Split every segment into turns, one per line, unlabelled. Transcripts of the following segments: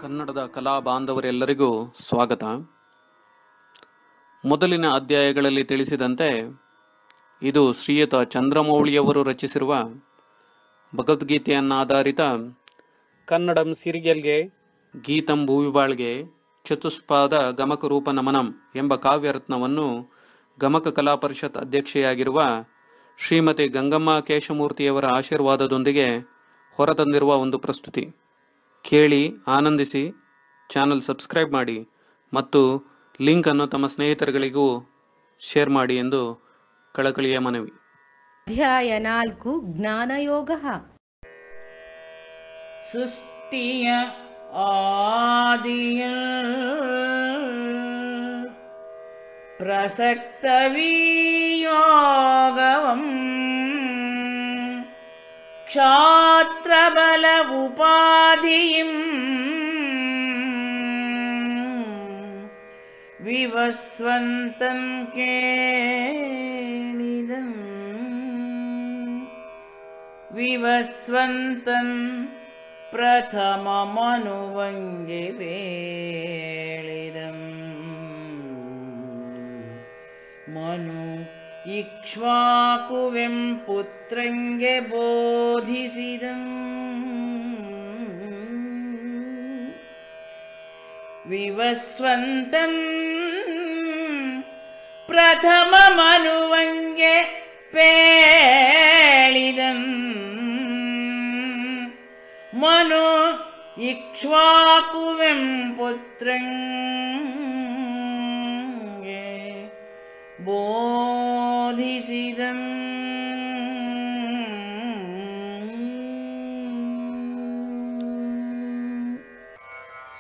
ಕನ್ನಡದ ಕಲಾ ಬಾಂಧವರೆಲ್ಲರಿಗೂ ಸ್ವಾಗತ. ಮೊದಲಿನ ಅಧ್ಯಾಯಗಳಲ್ಲಿ ತಿಳಿಸಿದಂತೆ ಇದು ಶ್ರೀಯುತ ಚಂದ್ರಮೌಳಿಯವರು ರಚಿಸಿರುವ ಭಗವದ್ಗೀತೆಯನ್ನಾಧಾರಿತ ಕನ್ನಡಂ ಸಿರಿಗೆಲ್ಗೆ ಗೀತಂ ಭೂವಿಬಾಳ್ಗೆ ಚತುಷ್ಪಾದ ಗಮಕ ರೂಪ ನಮನಂ ಎಂಬ ಕಾವ್ಯರತ್ನವನ್ನು ಗಮಕ ಕಲಾ ಪರಿಷತ್ ಅಧ್ಯಕ್ಷೆಯಾಗಿರುವ ಶ್ರೀಮತಿ ಗಂಗಮ್ಮ ಕೇಶಮೂರ್ತಿಯವರ ಆಶೀರ್ವಾದದೊಂದಿಗೆ ಹೊರತಂದಿರುವ ಒಂದು ಪ್ರಸ್ತುತಿ. ಕೇಳಿ ಆನಂದಿಸಿ. ಚಾನಲ್ ಸಬ್ಸ್ಕ್ರೈಬ್ ಮಾಡಿ ಮತ್ತು ಲಿಂಕ್ ಅನ್ನು ತಮ್ಮ ಸ್ನೇಹಿತರುಗಳಿಗೂ ಶೇರ್ ಮಾಡಿ ಎಂದು ಕಳಕಳಿಯ ಮನವಿ.
ಅಧ್ಯಾಯ 4 ಜ್ಞಾನಯೋಗ.
ಸೃಷ್ಟಿಯ ಆದಿಯ ಪ್ರಸಕ್ತ ವಿಯೋಗವಂ ಕ್ಷಾತ್ರಬಲ ಉಪಾಧಿಂ ವಿವಸ್ವಂತಂ ಕೇಳಿದಂ ವಿವಸ್ವಂತಂ ಪ್ರಥಮಮನುವಂಗೆ ವೇಳಿದಂ ಮನು ಇಕ್ಷ್ವಾಕುವೆಂ ಪುತ್ರಂಗೆ ಬೋಧಿಸಿದಂ ವಿವಸ್ವಂತಂ ಪ್ರಥಮಮನುವಂಗೆ ಪೇಳಿದಂ ಮನು ಇಕ್ಷ್ವಾಕುವೆಂ ಪುತ್ರಂಗೆ ಬೋಧಿಸಿದಂ.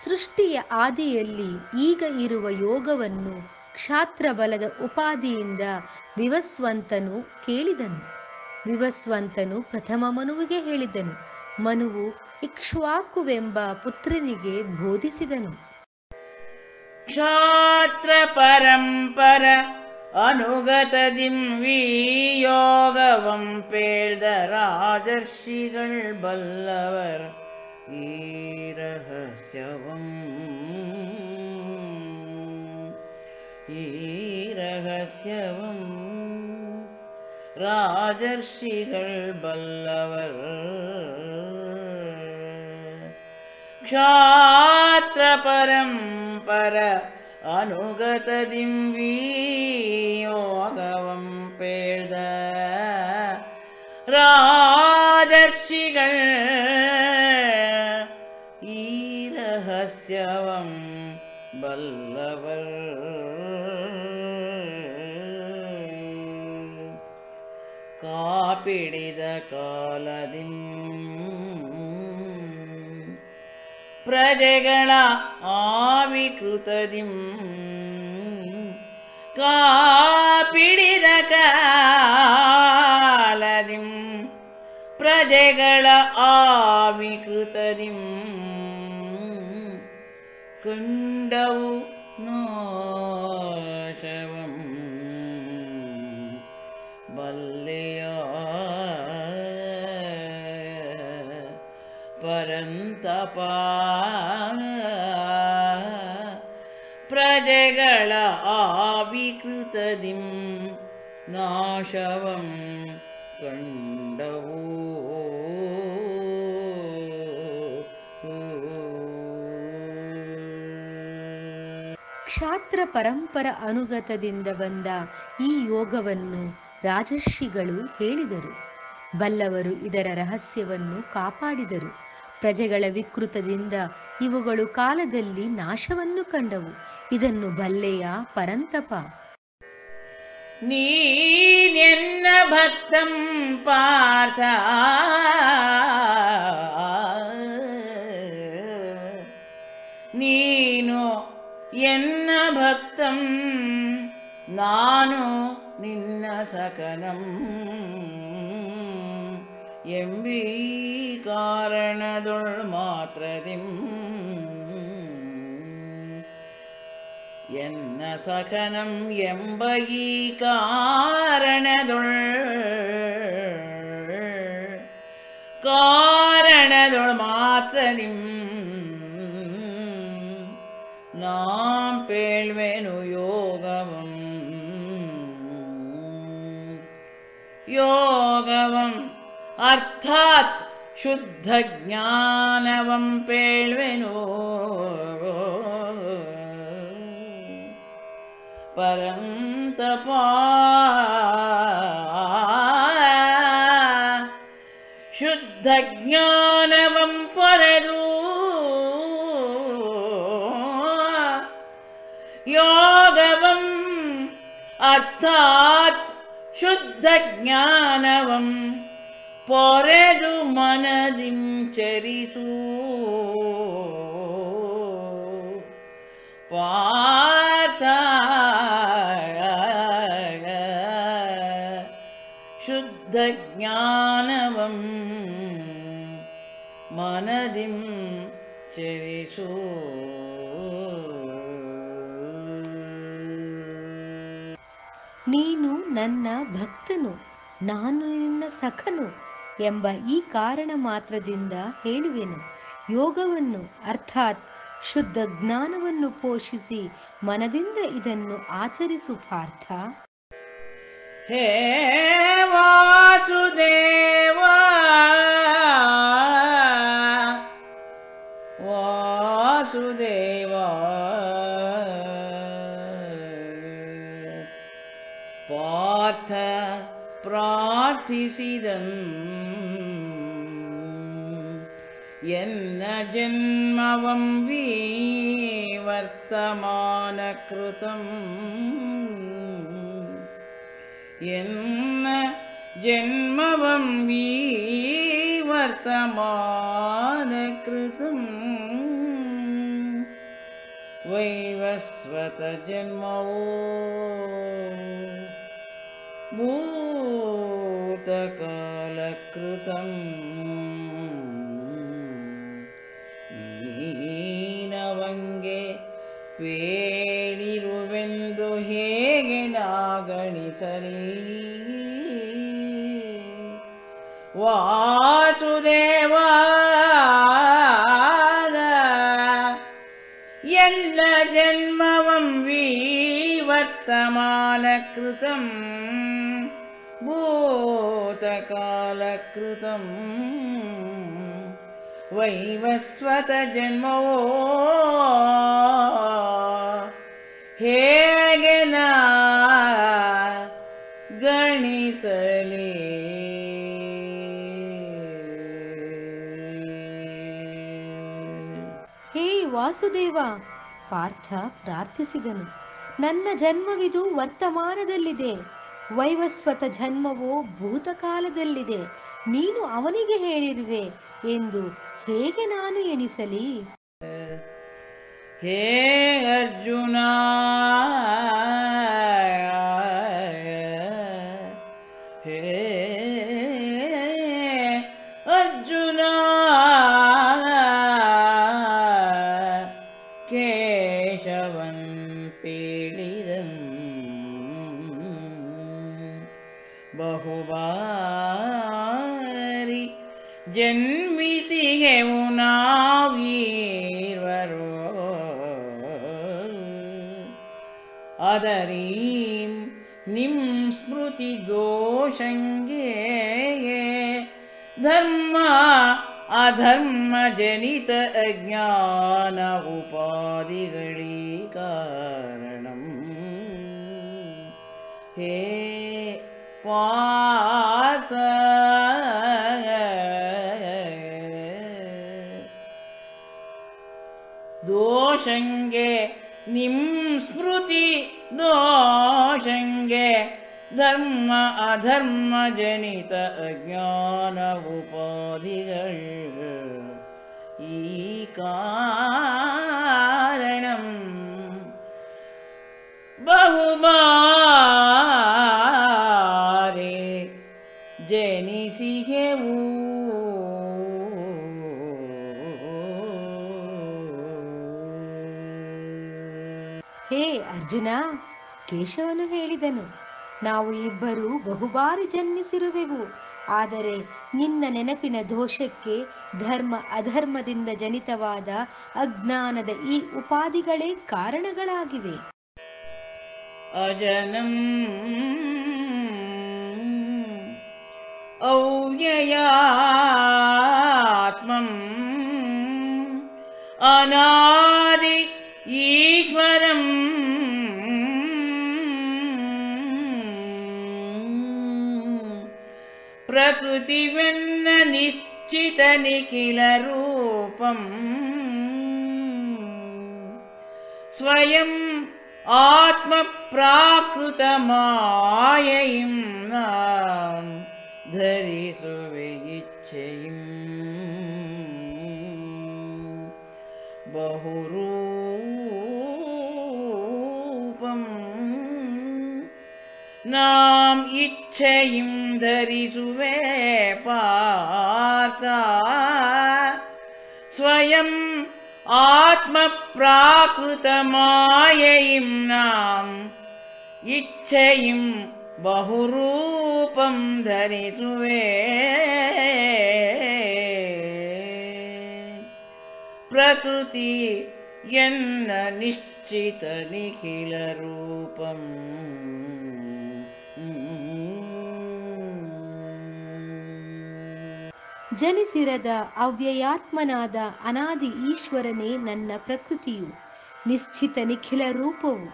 ಸೃಷ್ಟಿಯ ಆದಿಯಲ್ಲಿ ಈಗ ಇರುವ ಯೋಗವನ್ನು ಕ್ಷಾತ್ರ ಬಲದ ಉಪಾಧಿಯಿಂದ ವಿವಸ್ವಂತನು ಕೇಳಿದನು. ವಿವಸ್ವಂತನು ಪ್ರಥಮ ಮನುವಿಗೆ ಹೇಳಿದನು. ಮನುವು ಇಕ್ಷ್ವಾಕುವೆಂಬ ಪುತ್ರನಿಗೆ ಬೋಧಿಸಿದನು.
ಕ್ಷಾತ್ರ ಪರಂಪರ ಅನುಗತದಿಂ ವಿಯೋಗವಂ ಪೇಳ್ದ ರಾಜರ್ಷಿಗಳ್ ಬಲ್ಲವರ್ ಈ ರಹಸ್ಯವಂ ರಾಜರ್ಷಿಗಳ್ ಬಲ್ಲವರ್ ಕ್ಷಾತ್ರ ಪರಂಪರ ಅನುಗತದಿಂ ವಿಯೋಗವಂ ಪೇಳ್ದ ರಾಜರ್ಷಿಗಳ್ ಈ ರಹಸ್ಯವಂ ಬಲ್ಲವರ್. ಕಾಪಿಡಿದ ಕಾಲದಿಂ ಪ್ರಜೆಗಳ ಆವಿಕೃತದಿಂ ಕಾಪಿಡಿದ ಕಾಲದಿಂ ಪ್ರಜೆಗಳ ಆವಿಕೃತದಿಂ ಕಂಡವು ನಾಶವಂ ಬಲ್ಲೆಯ ಪರಂತಪ ಪ್ರಜೆಗಳ ಆವಿಕೃತದಿಂ ನಾಶವಂ ಕಂಡವು.
ಕ್ಷಾತ್ರ ಪರಂಪರ ಅನುಗತದಿಂದ ಬಂದ ಈ ಯೋಗವನ್ನು ರಾಜರ್ಷಿಗಳು ಹೇಳಿದರು. ಬಲ್ಲವರು ಇದರ ರಹಸ್ಯವನ್ನು ಕಾಪಾಡಿದರು. ಪ್ರಜೆಗಳ ವಿಕೃತದಿಂದ ಇವುಗಳು ಕಾಲದಲ್ಲಿ ನಾಶವನ್ನು ಕಂಡವು. ಇದನ್ನು ಬಲ್ಲೆಯ ಪರಂತಪ.
ನೀನೆನ್ನ ಭಕ್ತಂ ಪಾರ್ಥ ನೀನು ಎನ್ನ ಭಕ್ತಂ ನಾನು ನಿನ್ನ ಸಕನಂ ಎಂಬೀ ಕಾರಣದೊಳ್ ಮಾತ್ರದಿಂ ಎನ್ನ ಸಕನಂ ಎಂಬ ಈ ಕಾರಣದೊಳ್ ಕಾರಣದೊಳ್ ಮಾತ್ರದಿಂ நாம் பேழ்வேனு யோகவம் யோகவம் ಅರ್ಥಾತ್ ಶುದ್ಧ ಜ್ಞಾನವಂ ಪೇಳ್ವೆನು ಪರಂತಪ ಶುದ್ಧ ಜ್ಞಾನವಂ ಪೊರೆದು ಯೋಗವಂ ಅರ್ಥಾತ್ ಶುದ್ಧ ಜ್ಞಾನವಂ ಪೊರೆದು ಮನದಿಂ ಚರಿಸು ಪಾತ ಶುದ್ಧ ಜ್ಞಾನವಂ ಮನದಿಂ ಚರಿಸು.
ನೀನು ನನ್ನ ಭಕ್ತನು, ನಾನು ನಿನ್ನ ಸಖನು ಎಂಬ ಈ ಕಾರಣ ಮಾತ್ರದಿಂದ ಹೇಳುವೆನು. ಯೋಗವನ್ನು ಅರ್ಥಾತ್ ಶುದ್ಧ ಜ್ಞಾನವನ್ನು ಪೋಷಿಸಿ ಮನದಿಂದ ಇದನ್ನು ಆಚರಿಸು ಪಾರ್ಥ.
ಹೇ ವಾಸುದೇವ ವಾಸುದೇವ ಪಾರ್ಥ ಪ್ರಾರ್ಥಿಸಿದಂ ಎನ್ನ ಜನ್ಮವಂ ವರ್ತಮಾನಕೃತಂ ಎನ್ನ ಜನ್ಮವಂ ವರ್ತಮಾನಕೃತಂ ವೈವಸ್ವತ ಜನ್ಮವೋ ಭೂತಕಾಲಕೃತಂ ನೀನವಂಗೆ ಪೇಳಿರುವೆಂದು ಹೇಗೆ ನಾಗಣಿಸಲಿ. ವಾಸುದೇವ ಎಲ್ಲ ಜನ್ಮವಂ ವರ್ತಮಾನಕೃತಂ ಭೂತಕಾಲಕೃತಂ ವೈವಸ್ವತ ಜನ್ಮವೋ ಹೇಗೆ ನಾ ಗಣಿಸಲಿ.
ಹೇ ವಾಸುದೇವ, ಪಾರ್ಥ ಪ್ರಾರ್ಥಿಸಿದನು. ನನ್ನ ಜನ್ಮವಿದು ವರ್ತಮಾನದಲ್ಲಿದೆ, ವೈವಸ್ವತ ಜನ್ಮವೋ ಭೂತಕಾಲದಲ್ಲಿದೆ. ನೀನು ಅವನಿಗೆ ಹೇಳಿರುವೆ ಎಂದು ಹೇಗೆ ನಾನು ಎಣಿಸಲಿ.
ಹೇ ಅರ್ಜುನ, ಹೇ ಅರ್ಜುನ, ಕೇಶವನ್ ಪೀಳಿದಂ ಬಹುಬಾರಿ ಜನ್ಮಿಸಿಗೆವು ನಾವೀರ್ವರು ಅದರೀಂ ನಿಂ ಸ್ಮೃತಿ ದೋಷಂಗೆ ಧರ್ಮ ಅಧರ್ಮ ಜನಿತ ಅಜ್ಞಾನ ಉಪಾಧಿಗಳೀ ಕಾರಣಂ. ಹೇ ಪಾರ್ಥ ದೋಷಂಗೆ ನಿಂ ಸ್ಮೃತಿ ದೋಷಂಗೆ ಧರ್ಮ ಅಧರ್ಮ ಜನಿತ ಅಜ್ಞಾನ ಉಪಾಧಿಗಳು ಈ ಕಾರಣಂ ಬಹುಬಾರಿ ಜನಿಸಿಗೆವು.
ಹೇ ಅರ್ಜುನ, ಕೇಶವನು ಹೇಳಿದನು, ನಾವು ಇಬ್ಬರು ಬಹುಬಾರಿ ಜನ್ಮಿಸಿರುವೆವು. ಆದರೆ ನಿನ್ನ ನೆನಪಿನ ದೋಷಕ್ಕೆ ಧರ್ಮ ಅಧರ್ಮದಿಂದ ಜನಿತವಾದ ಅಜ್ಞಾನದ ಈ ಉಪಾಧಿಗಳೇ ಕಾರಣಗಳಾಗಿವೆ.
ಅಜನಂ ಅವ್ಯಯಾತ್ಮಂ ಅನಾದಿ ಈಶ್ವರಂ ಪ್ರಕೃತಿವೆನ್ನ ನಿಶ್ಚಿತ ನಿಖಿಲ ರೂಪಂ ಸ್ವಯಂ ಆತ್ಮ ಪ್ರಾಕೃತ ಮಾಯೆಯಿಂ ನಾಂ ಧರಿಸುವೆ ಇಚ್ಛೆಯಿಂ ಬಹುರೂಪಂ ನಾಂ ಇಚ್ಛೆಯಿಂ ಧರಿಸುವೆ ಪಾರ್ಥ ಸ್ವಯಂ ಆತ್ಮ ಪ್ರಾಕೃತ ಮಾಯೆಯಿಂ ನಾಂ ಇಚ್ಛೆಯಿಂ ಬಹುರೂಪಂ ಧರಿಸುವೆ ಪ್ರಕೃತಿ ಎನ್ನ ನಿಶ್ಚಿತ ನಿಖಿಲ ರೂಪಂ
ಜನಿಸಿರದ ಅವ್ಯಯಾತ್ಮನಾದ ಅನಾದಿ ಈಶ್ವರನೇ ನನ್ನ ಪ್ರಕೃತಿಯು, ನಿಶ್ಚಿತ ನಿಖಿಲ ರೂಪವು.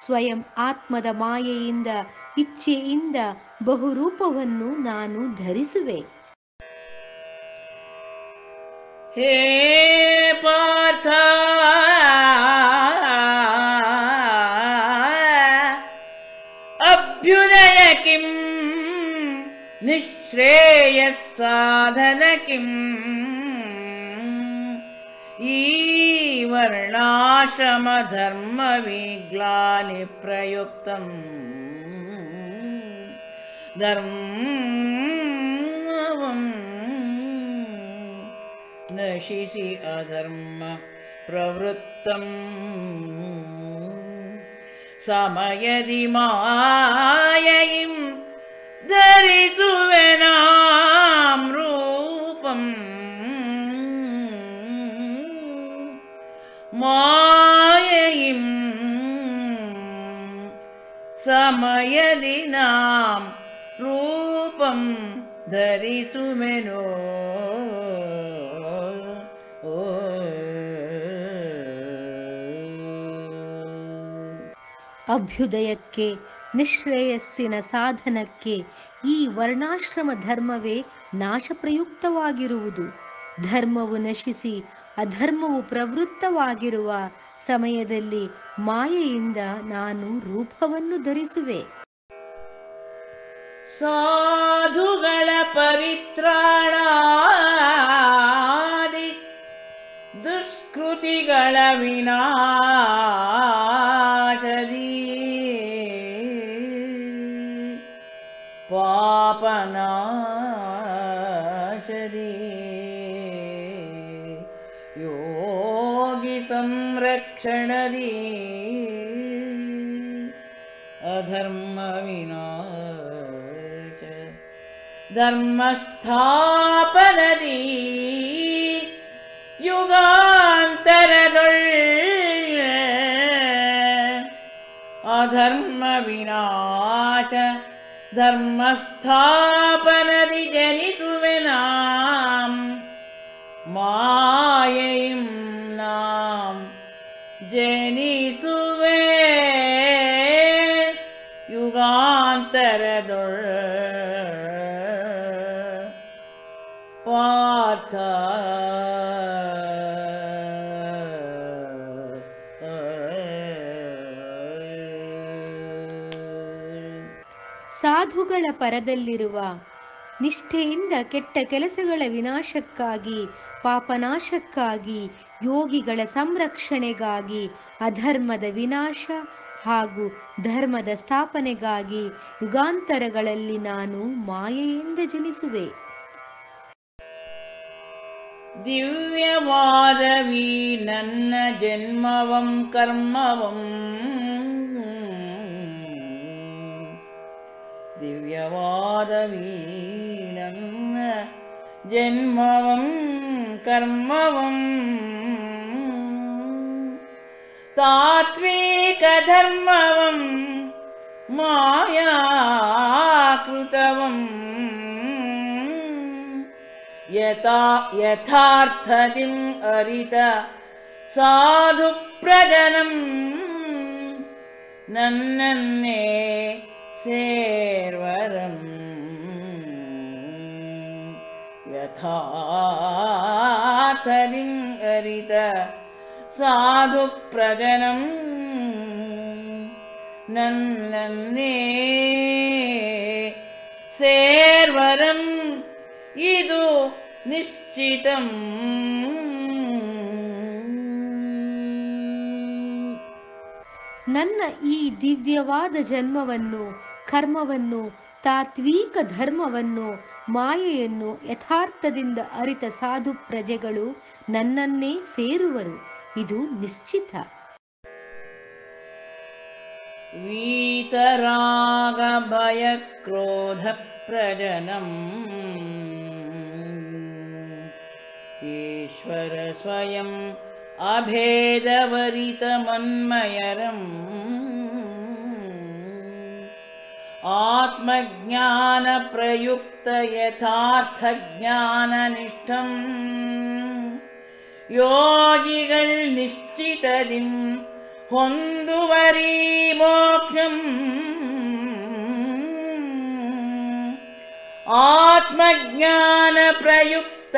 ಸ್ವಯಂ ಆತ್ಮದ ಮಾಯೆಯಿಂದ ಇಚ್ಛೆಯಿಂದ ಬಹುರೂಪವನ್ನು ನಾನು ಧರಿಸುವೆ.
ಹೇ ಪಾರ್ಥ ಅಭ್ಯುದಯ ಕಿಂ ನಿಶ್ರೇಯಸ್ಸಾಧನ ಕಿಂ ಈ ವರ್ಣಾಶ್ರಮ ಧರ್ಮ ವಿಗ್ಲಾನಿ ಪ್ರಯುಕ್ತಂ ಧರ್ಮವಂ ನಶಿಸಿ ಅಧರ್ಮ ಪ್ರವೃತ್ತಂ ಸಮಯದಿ ಮಾಯೈಂ ಧರಿಸುವೆ ನಾಂ ರೂಪಂ ಮಾಯೈಂ ಸಮಯದಿ ನಾಂ ರೂಪಂ ಧರಿಸುವೆನೋ
ಅಭ್ಯುದಯಕ್ಕೆ ನಿಶ್ರೇಯಸ್ಸಿನ ಸಾಧನಕ್ಕೆ ಈ ವರ್ಣಾಶ್ರಮ ಧರ್ಮವೇ ನಾಶಪ್ರಯುಕ್ತವಾಗಿರುವುದು. ಧರ್ಮವು ನಶಿಸಿ ಅಧರ್ಮವು ಪ್ರವೃತ್ತವಾಗಿರುವ ಸಮಯದಲ್ಲಿ ಮಾಯೆಯಿಂದ ನಾನು ರೂಪವನ್ನು ಧರಿಸುವೆ.
ಸಾಧುಗಳ ಪರಿತ್ರಾಣಾದಿ ದುಷ್ಕೃತಿಗಳ ವಿನಾಶದಿ ಪಾಪನಾಶದಿ ಯೋಗಿ ಸಂರಕ್ಷಣದಿ ಅಧರ್ಮ ವಿನಾಶ ಧರ್ಮಸ್ಥಾಪನದಿ ಯುಗಾಂತರದೊಳ್ ಅಧರ್ಮ ವಿನಾಶ ಧರ್ಮಸ್ಥಾಪನದಿ ಜನಿಸುವೆ ನಾಂ ಮಾಯೈಂ ನಾಂ ಜನಿಸುವೆ ಯುಗಾಂತರದೊಳ್ ಪಾರ್ಥ
ಸಾಧುಗಳ ಪರದಲ್ಲಿರುವ ನಿಷ್ಠೆಯಿಂದ ಕೆಟ್ಟ ಕೆಲಸಗಳ ವಿನಾಶಕ್ಕಾಗಿ, ಪಾಪನಾಶಕ್ಕಾಗಿ, ಯೋಗಿಗಳ ಸಂರಕ್ಷಣೆಗಾಗಿ, ಅಧರ್ಮದ ವಿನಾಶ ಹಾಗೂ ಧರ್ಮದ ಸ್ಥಾಪನೆಗಾಗಿ ಯುಗಾಂತರಗಳಲ್ಲಿ ನಾನು ಮಾಯೆಯಿಂದ ಜನಿಸುವೆ.
ದಿವ್ಯವಾದವಿ ನನ್ನ ಜನ್ಮವಂ ಕರ್ಮವಂ ದಿವ್ಯವಾದವಿ ನನ್ನ ಜನ್ಮವಂ ಕರ್ಮವಂ ತಾತ್ವಿಕ ಧರ್ಮವಂ ಮಾಯಾಕೃತವಂ ಯಥಾರ್ಥತಿಂ ಅರಿತ ಸಾಧು ಪ್ರಜನಂ ನನ್ನನ್ನೇ ಸೇರ್ವರಂ ಯಥಾರ್ಥತಿಂ ಅರಿತ ಸಾಧು ಪ್ರಜನಂ ನನ್ನನ್ನೇ ಸೇರ್ವರಂ ಇದು ನಿಶ್ಚಿತಂ.
ನನ್ನ ಈ ದಿವ್ಯವಾದ ಜನ್ಮವನ್ನು, ಕರ್ಮವನ್ನು, ತಾತ್ವಿಕ ಧರ್ಮವನ್ನು, ಮಾಯೆಯನ್ನು ಯಥಾರ್ಥದಿಂದ ಅರಿತ ಸಾಧು ಪ್ರಜೆಗಳು ನನ್ನನ್ನೇ ಸೇರುವರು. ಇದು ನಿಶ್ಚಿತ.
ವೀತರಾಗ ಭಯ ಕ್ರೋಧ ಪ್ರಜನಂ ಈಶ್ವರ ಸ್ವಯಂ ಅಭೇದವರಿತಮನ್ಮಯರಂ ಆತ್ಮಜ್ಞಾನ ಪ್ರಯುಕ್ತ ಯಥಾರ್ಥ ಜ್ಞಾನನಿಷ್ಠಂ ಯೋಗಿಗಳು ನಿಶ್ಚಿತದಿಂ ಹೊಂದುವರೀ ಮೋಕ್ಷಂ. ಆತ್ಮಜ್ಞಾನ ಪ್ರಯುಕ್ತ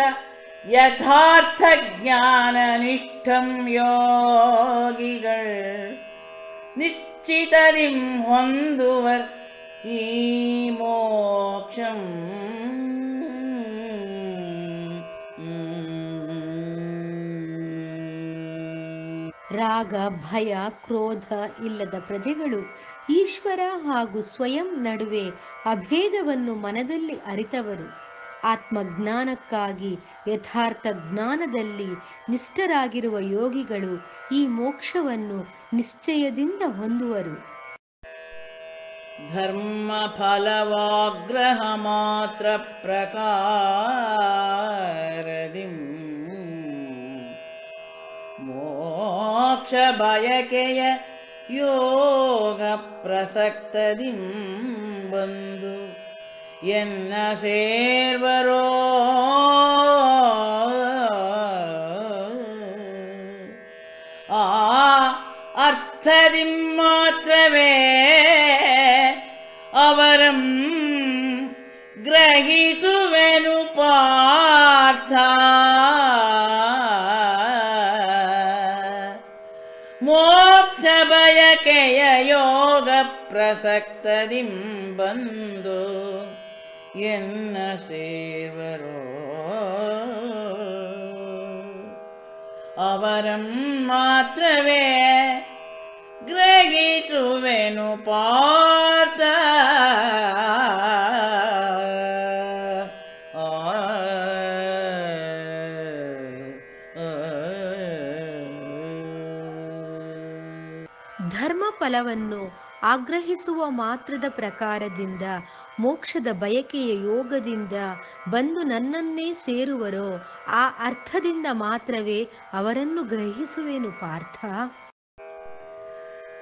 ಯಥಾರ್ಥ ಜ್ಞಾನನಿಷ್ಠಂ ಯೋಗಿಗಳು ನಿಶ್ಚಿತದಿಂ ಹೊಂದುವರ್ ಈ ಮೋಕ್ಷಂ.
ರಾಗ ಭಯ ಕ್ರೋಧ ಇಲ್ಲದ ಪ್ರಜೆಗಳು ಈಶ್ವರ ಹಾಗೂ ಸ್ವಯಂ ನಡುವೆ ಅಭೇದವನ್ನು ಮನದಲ್ಲಿ ಅರಿತವರು. ಆತ್ಮಜ್ಞಾನಕ್ಕಾಗಿ ಯಥಾರ್ಥ ಜ್ಞಾನದಲ್ಲಿ ನಿಷ್ಠರಾಗಿರುವ ಯೋಗಿಗಳು ಈ ಮೋಕ್ಷವನ್ನು ನಿಶ್ಚಯದಿಂದ ಹೊಂದುವರು.
ಧರ್ಮ ಫಲವಾಗ್ರಹ ಮಾತ್ರ ಪ್ರಕಾರದಿಂ ಮೋಕ್ಷ ಬಯಕೆಯ ಯೋಗ ಪ್ರಸಕ್ತದಿಂ ಬಂದು ಎನ್ನ ಸೇರ್ವರೋ ಆ ಅರ್ಥದಿಂ ಮಾತ್ರವೇ ಅವರಂ ಗ್ರಹಿಸುವೆನು ಪಾರ್ಥ. ಮೋಕ್ಷ ಬಯಕೆಯ ಯೋಗ ಪ್ರಸಕ್ತದಿಂ ಬಂದು ಎನ್ನ ಸೇವರೋ ಅವರಂ ಮಾತ್ರವೇ ಗ್ರಹಿಸುವೆನು ಪಾರ್ಥ.
ಧರ್ಮ ಫಲವನ್ನು ಆಗ್ರಹಿಸುವ ಮಾತ್ರದ ಪ್ರಕಾರದಿಂದ ಮೋಕ್ಷದ ಬಯಕೆಯ ಯೋಗದಿಂದ ಬಂದು ನನ್ನನ್ನೇ ಸೇರುವರೋ ಆ ಅರ್ಥದಿಂದ ಮಾತ್ರವೇ ಅವರನ್ನು ಗ್ರಹಿಸುವೆನು ಪಾರ್ಥ.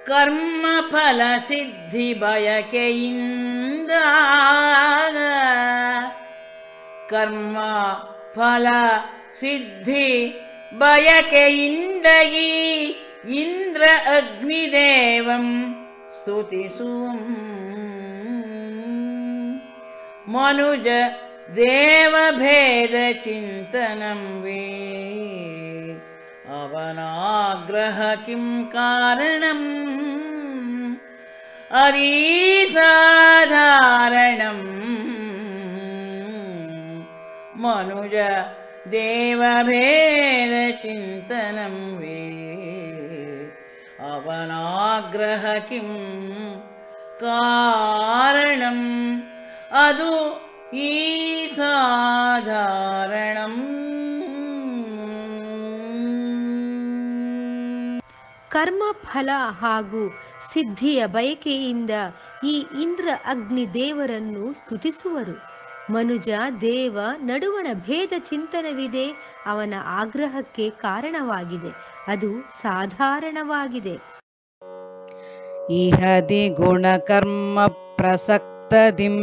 ಕರ್ಮ ಫಲ ಸಿದ್ಧಿ ಬಯಕೆಯಿಂದ ಕರ್ಮ ಫಲ ಸಿದ್ಧಿ ಬಯಕೆಯಿಂದ ಈ ಇಂದ್ರ ಅಗ್ನಿದೇವಂ ಸ್ತುತಿಸುವಂ ಮನುಜ ದೇವಭೇದ ಚಿಂತನಂ ವೇ ಅವನಾಗ್ರಹ ಕಿಂ ಕಾರಣಂ ಅರೀಸಾಧಾರಣಂ ಮನುಜ ದೇವಭೇದ ಚಿಂತನಂ ವೇ ಅವನಾಗ್ರಹ ಕಿಂ ಕಾರಣಂ ಅದು ಈ ಸಾಧಾರಣಂ.
ಕರ್ಮ ಫಲ ಹಾಗೂ ಸಿದ್ಧಿಯ ಬಯಕೆಯಿಂದ ಈ ಇಂದ್ರ ಅಗ್ನಿ ದೇವರನ್ನು ಸ್ತುತಿಸುವರು. ಮನುಜ ದೇವ ನಡುವಣ ಭೇದ ಚಿಂತನವಿದೆ, ಅವನ ಆಗ್ರಹಕ್ಕೆ ಕಾರಣವಾಗಿದೆ. ಅದು ಸಾಧಾರಣವಾಗಿದೆ.
ಇಹದಿ ಗುಣಕರ್ಮ ಪ್ರಸಕ್ತದಿಂ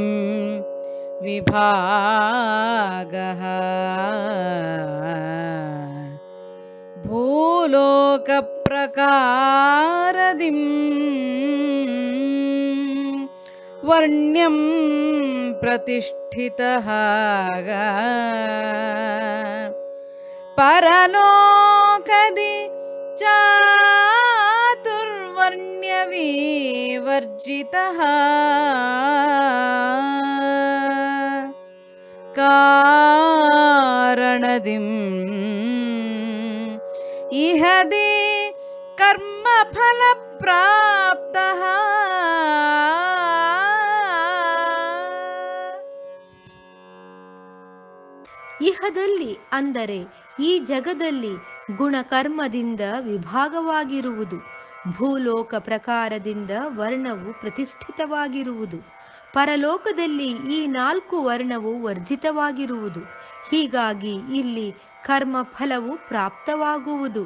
ವಿಭಾಗಃ ಭೂಲೋಕ ಪ್ರಕಾರದಿಂ ವರ್ಣ್ಯಂ ಪ್ರತಿಷ್ಠಿತಃ ಪರಲೋಕದಿ ಚಾತುರ್ವರ್ಣ್ಯವಿವರ್ಜಿತಃ ಕಾರಣದಿಂ ಇಹದಿ ಕರ್ಮಫಲ ಪ್ರಾಪ್ತಃ
ಇಹದಲ್ಲಿ ಅಂದರೆ ಈ ಜಗದಲ್ಲಿ ಗುಣಕರ್ಮದಿಂದ ವಿಭಾಗವಾಗಿರುವುದು, ಭೂಲೋಕ ಪ್ರಕಾರದಿಂದ ವರ್ಣವು ಪ್ರತಿಷ್ಠಿತವಾಗಿರುವುದು, ಪರಲೋಕದಲ್ಲಿ ಈ 4 ವರ್ಣವು ವರ್ಜಿತವಾಗಿರುವುದು. ಹೀಗಾಗಿ ಇಲ್ಲಿ ಕರ್ಮಫಲವು ಪ್ರಾಪ್ತವಾಗುವುದು.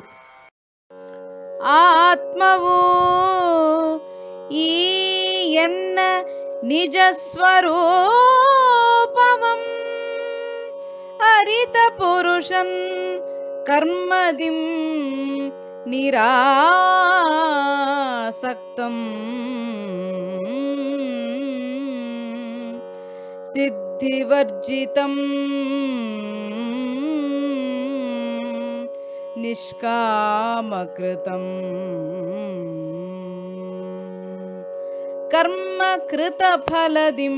ಆತ್ಮವು ಈ ಎನ್ನ ನಿಜ ಸ್ವರೂಪವಂ ಅರಿತ ಪುರುಷನ್ ಕರ್ಮದಿಂ ನಿರಾಸಕ್ತಂ ಸಿದ್ಧಿವರ್ಜಿತಂ ನಿಷ್ಕಾಮಕೃತಂ ಕರ್ಮ ಕೃತ ಫಲದಿಂ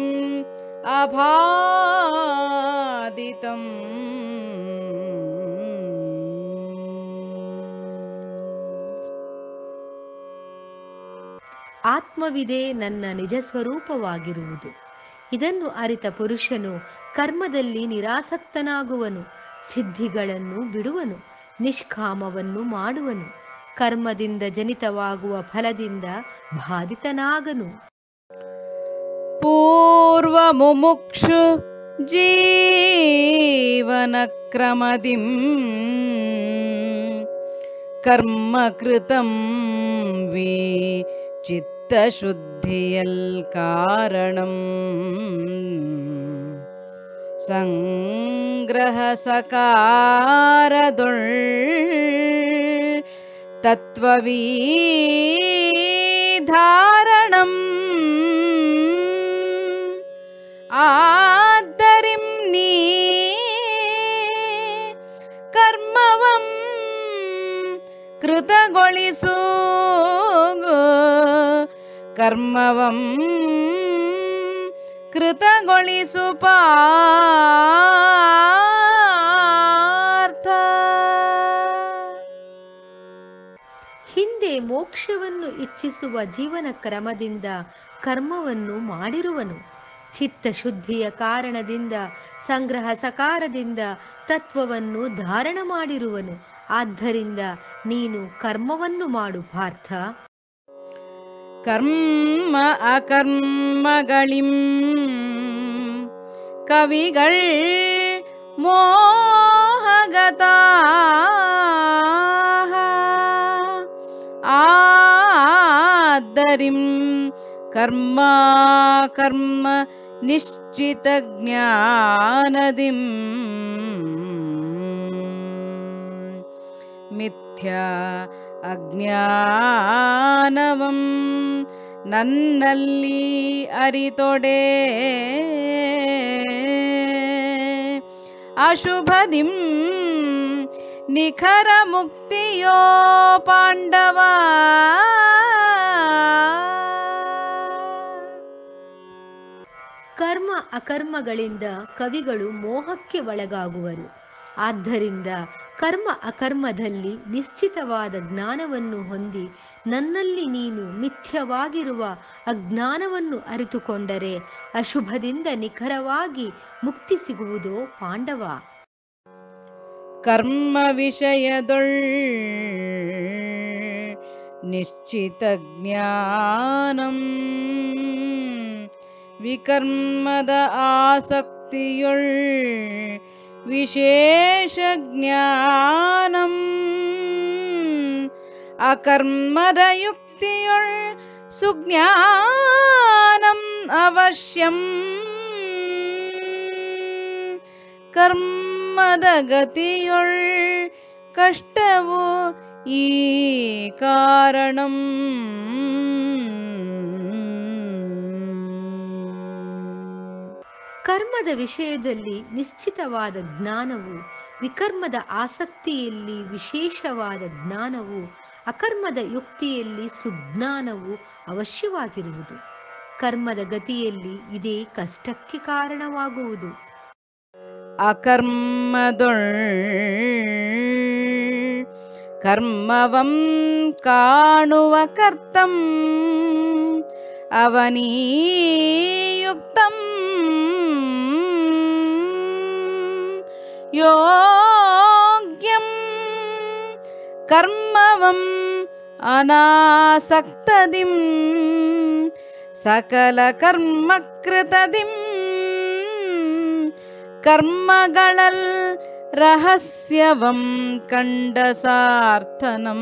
ಅಬಾಧಿತಂ
ಆತ್ಮವಿದೆ ನನ್ನ ನಿಜ ಸ್ವರೂಪವಾಗಿರುವುದು. ಇದನ್ನು ಅರಿತ ಪುರುಷನು ಕರ್ಮದಲ್ಲಿ ನಿರಾಸಕ್ತನಾಗುವನು, ಸಿದ್ಧಿಗಳನ್ನು ಬಿಡುವನು, ನಿಷ್ಕಾಮವನ್ನು ಮಾಡುವನು, ಕರ್ಮದಿಂದ ಜನಿತವಾಗುವ ಫಲದಿಂದ ಬಾಧಿತನಾಗನು.
ಪೂರ್ವ ಮುಮುಕ್ಷು ಜೀವನ ಕ್ರಮದಿಂ ಕರ್ಮ ಕೃತಂ ವಿ ಚಿತ್ತಶುದ್ಧಿಯಲ್ ಕಾರಣಂ ಸಂಗ್ರಹ ಸಕಾರದೊಳ್ ತತ್ವವೀಧಾರಣಂ ಆದ್ದರಿಂ ನೀ ಕರ್ಮವಂ ಕೃತಗೊಳಿಸು ಕರ್ಮವಂ ಕೃತಗೊಳಿಸು ಪಾರ್ಥ.
ಹಿಂದೆ ಮೋಕ್ಷವನ್ನು ಇಚ್ಛಿಸುವ ಜೀವನ ಕ್ರಮದಿಂದ ಕರ್ಮವನ್ನು ಮಾಡಿರುವನು, ಚಿತ್ತಶುದ್ಧಿಯ ಕಾರಣದಿಂದ ಸಂಗ್ರಹ ಸಕಾರದಿಂದ ತತ್ವವನ್ನು ಧಾರಣ ಮಾಡಿರುವನು. ಆದ್ದರಿಂದ ನೀನು ಕರ್ಮವನ್ನು ಮಾಡು ಪಾರ್ಥ.
ಕರ್ಮ ಅಕರ್ಮಗಳಿಂ ಕವಿಗಳ್ ಮೋಹಗತಾಃ ಆದ್ದರಿಂ ಕರ್ಮ ಕರ್ಮ ನಿಶ್ಚಿತ ಜ್ಞಾನದಿಂ ಮಿಥ್ಯಾ ಅಜ್ಞಾನವಂ ನನ್ನಲ್ಲಿ ಅರಿತೊಡೆ ಅಶುಭದಿಂ ನಿಖರ ಮುಕ್ತಿಯೋ ಪಾಂಡವ.
ಕರ್ಮ ಅಕರ್ಮಗಳಿಂದ ಕವಿಗಳು ಮೋಹಕ್ಕೆ ಒಳಗಾಗುವರು. ಆದ್ದರಿಂದ ಕರ್ಮ ಅಕರ್ಮದಲ್ಲಿ ನಿಶ್ಚಿತವಾದ ಜ್ಞಾನವನ್ನು ಹೊಂದಿ ನನ್ನಲ್ಲಿ ನೀನು ಮಿಥ್ಯವಾಗಿರುವ ಅಜ್ಞಾನವನ್ನು ಅರಿತುಕೊಂಡರೆ ಅಶುಭದಿಂದ ನಿಖರವಾಗಿ ಮುಕ್ತಿ ಸಿಗುವುದೋ ಪಾಂಡವ.
ಕರ್ಮ ವಿಷಯದೊಳ್ ನಿಶ್ಚಿತ ಜ್ಞಾನಂ ವಿಕರ್ಮದ ಆಸಕ್ತಿ ಯುಕ್ತಿಯೊಳ್ ವಿಶೇಷ ಜ್ಞಾನಂ ಅಕರ್ಮದ ಯುಕ್ತಿಯೊಳ್ ಸುಜ್ಞಾನಂ ಅವಶ್ಯಂ ಕರ್ಮದ ಗತಿಯೊಳ್ ಕಷ್ಟವು ಈ ಕಾರಣಂ
ಕರ್ಮದ ವಿಷಯದಲ್ಲಿ ನಿಶ್ಚಿತವಾದ ಜ್ಞಾನವು, ವಿಕರ್ಮದ ಆಸಕ್ತಿಯಲ್ಲಿ ವಿಶೇಷವಾದ ಜ್ಞಾನವು, ಅಕರ್ಮದ ಯುಕ್ತಿಯಲ್ಲಿ ಸುಜ್ಞಾನವು ಅವಶ್ಯವಾಗಿರುವುದು. ಕರ್ಮದ ಗತಿಯಲ್ಲಿ ಇದೇ ಕಷ್ಟಕ್ಕೆ ಕಾರಣವಾಗುವುದು.
ಅಕರ್ಮದೊಳ್ ಕರ್ಮವಂ ಕಾಣುವ ಕರ್ತಂ ಅವನೀಯುಕ್ತಂ ಯೋಗ್ಯಂ ಕರ್ಮವಂ ಅನಾಸಕ್ತದಿಂ ಸಕಲ ಕರ್ಮಕೃತದಿಂ ಕರ್ಮಗಳಲ್ ರಹಸ್ಯವಂ ಕಂಡ ಸಾರ್ಥನಂ.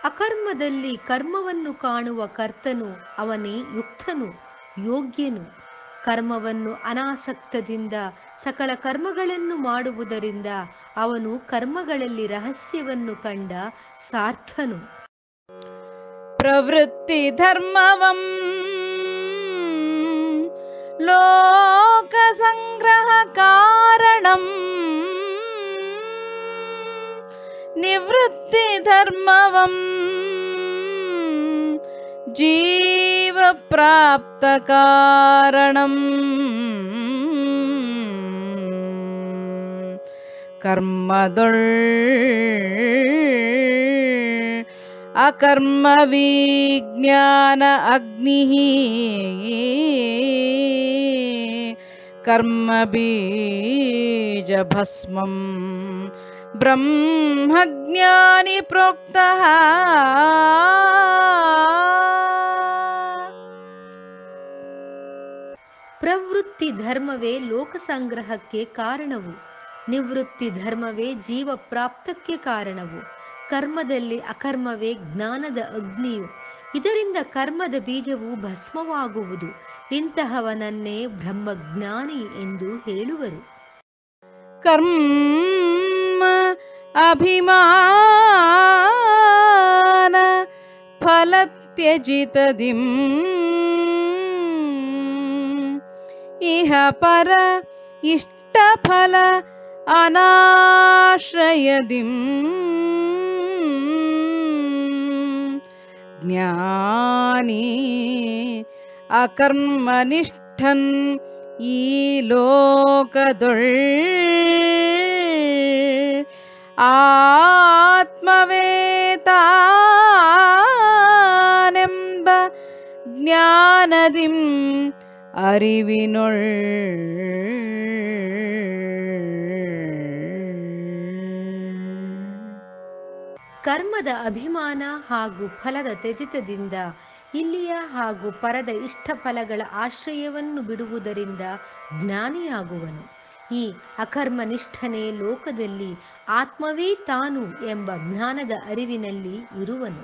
ಅಕರ್ಮದಲ್ಲಿ ಕರ್ಮವನ್ನು ಕಾಣುವ ಕರ್ತನು ಅವನೇ ಯುಕ್ತನು, ಯೋಗ್ಯನು. ಕರ್ಮವನ್ನು ಅನಾಸಕ್ತದಿಂದ ಸಕಲ ಕರ್ಮಗಳನ್ನು ಮಾಡುವುದರಿಂದ ಅವನು ಕರ್ಮಗಳಲ್ಲಿ ರಹಸ್ಯವನ್ನು ಕಂಡ ಸಾರ್ಥನು.
ಪ್ರವೃತ್ತಿ ಧರ್ಮವಂ ಲೋಕ ಸಂಗ್ರಹ ಕಾರಣಂ ನಿವೃತ್ತಿ ಧರ್ಮವಂ ಜೀವ ಪ್ರಾಪ್ತ ಕಾರಣಂ ಕರ್ಮದೊಳ್ ಅಕರ್ಮ ವಿಜ್ಞಾನ ಅಗ್ನಿ ಕರ್ಮ ಬೀಜ ಭಸ್ಮಂ ಬ್ರಹ್ಮಜ್ಞಾನಿ ಪ್ರೋಕ್ತಃ.
ಪ್ರವೃತ್ತಿ ಧರ್ಮವೇ ಲೋಕ ಸಂಗ್ರಹಕ್ಕೆ ಕಾರಣವು, ನಿವೃತ್ತಿ ಧರ್ಮವೇ ಜೀವ ಪ್ರಾಪ್ತಕ್ಕೆ ಕಾರಣವು. ಕರ್ಮದಲ್ಲಿ ಅಕರ್ಮವೇ ಜ್ಞಾನದ ಅಗ್ನಿಯು, ಇದರಿಂದ ಕರ್ಮದ ಬೀಜವು ಭಸ್ಮವಾಗುವುದು. ಇಂತಹವನನ್ನೇ ಬ್ರಹ್ಮಜ್ಞಾನಿ ಎಂದು ಹೇಳುವರು.
ಕರ್ಮ ಅಭಿಮಾನ ಫಲತ್ಯಜಿತದಿಂ ಇಹ ಪರ ಇಷ್ಟಫಲ ಅನಾಶ್ರಯದಿಂ ಜ್ಞಾನಿ ಅಕರ್ಮನಿಷ್ಠನ್ ಈ ಲೋಕದೊಳ್ ಆತ್ಮವೇತಾನೆಂಬ ಜ್ಞಾನದಿಂ ಅರಿವಿನೊಳ್
ಕರ್ಮದ ಅಭಿಮಾನ ಹಾಗೂ ಫಲದ ತ್ಯಜಿತದಿಂದ ಇಲ್ಲಿಯ ಹಾಗೂ ಪರದ ಇಷ್ಟ ಫಲಗಳ ಆಶ್ರಯವನ್ನು ಬಿಡುವುದರಿಂದ ಜ್ಞಾನಿಯಾಗುವನು. ಈ ಅಕರ್ಮನಿಷ್ಠನೇ ಲೋಕದಲ್ಲಿ ಆತ್ಮವೇ ತಾನು ಎಂಬ ಜ್ಞಾನದ ಅರಿವಿನಲ್ಲಿ ಇರುವನು.